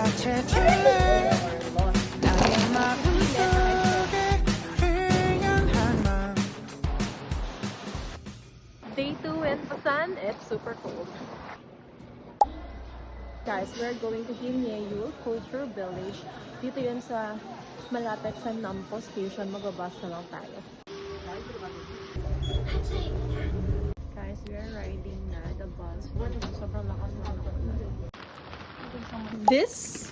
Day 2 in Busan, it's super cold. Guys, we're going to Himyeyu Culture Village. Dito yun sa malapit sa Nampo Station. Magbabas na lang tayo. Guys, we are riding na the bus. Sobrang lakas na. This?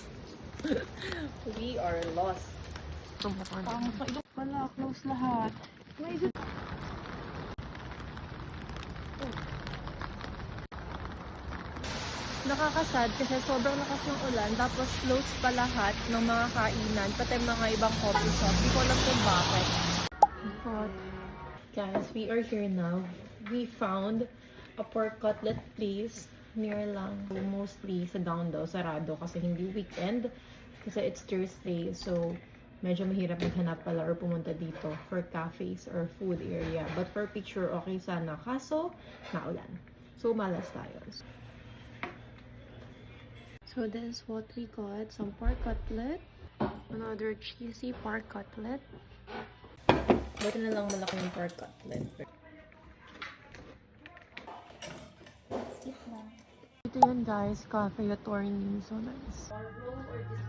We are lost. Wala, close lahat. Nakakasad kasi sobrang lakas ng ulan, tapos closed pa lahat ng mga kainan, pati mga ibang coffee shop. Hindi ko alam kung bakit. But, guys, we are here now. We found a pork cutlet place near lang. Mostly sa down daw, sarado kasi hindi weekend. Kasi it's Thursday, so medyo mahirap maghanap pala or pumunta dito for cafes or food area. But for picture, okay sana. Kaso, naulan. So, malas tayo. So this is what we got. Some pork cutlet. Another cheesy pork cutlet. Buti na lang malaki yung pork cutlet. Ito yun guys, Cafe Attorney. So nice.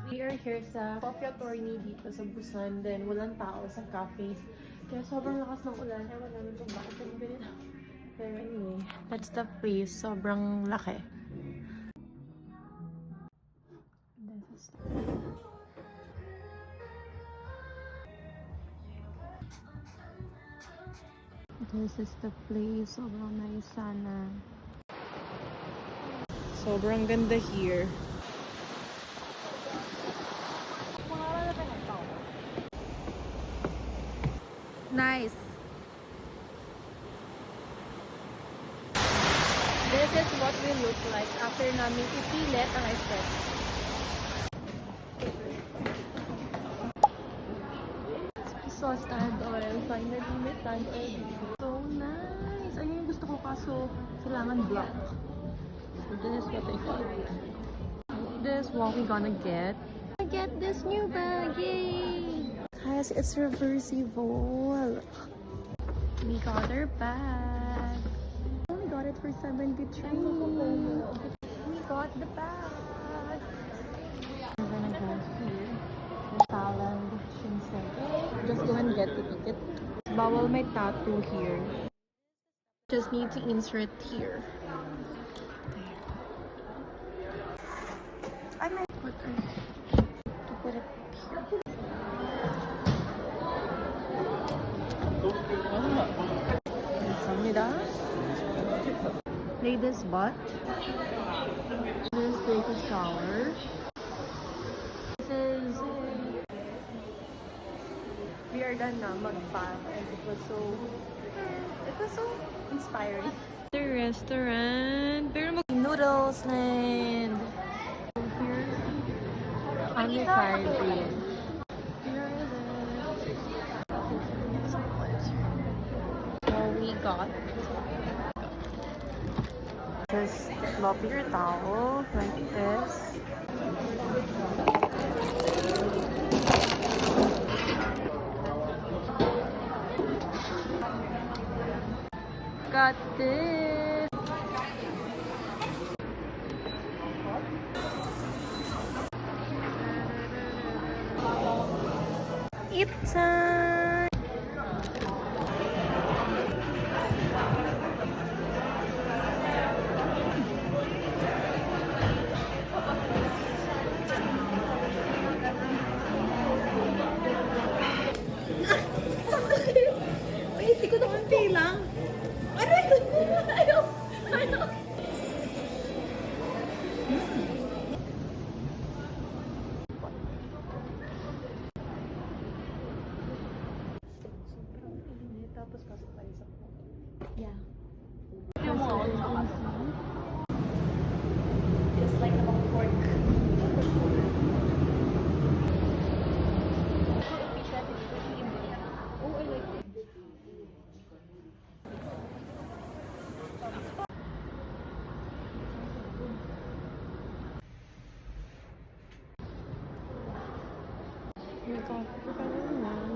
We are here sa Cafe Attorney dito sa Busan. Then walang tao sa cafes. Kaya sobrang lakas ng ulan. Ewan namin kung bakit yung ganito. Pero anyway, that's the place. Sobrang laki. This is the place. Sobrang nice sana. Sobrang ganda here. Nice. This is what we look like after namin ipilit ang espresso. So stand oil. Finally, may stand oil. So nice! Ayun yung gusto ko kaso kailangan black. So this is what I got. This is what we gonna get. Get this new bag! Yay! Guys, it's reversible. We got our bag. Oh, we got it for 73. We got the bag. We're gonna go here. Thailand Shinsegae. Just go and get the ticket. Bawal may tattoo here. Just need to insert here. I might put it here. 감사합니다. Ladies butt. This take a shower. This is we are done na mag-bath and it was so inspiring. The restaurant. Pero noodles land. Here's honey fried green. Here is it. So we got just paper towel like this. Got this. Eat time. Wait, hindi ko na konti lang. May coffee ka rin na.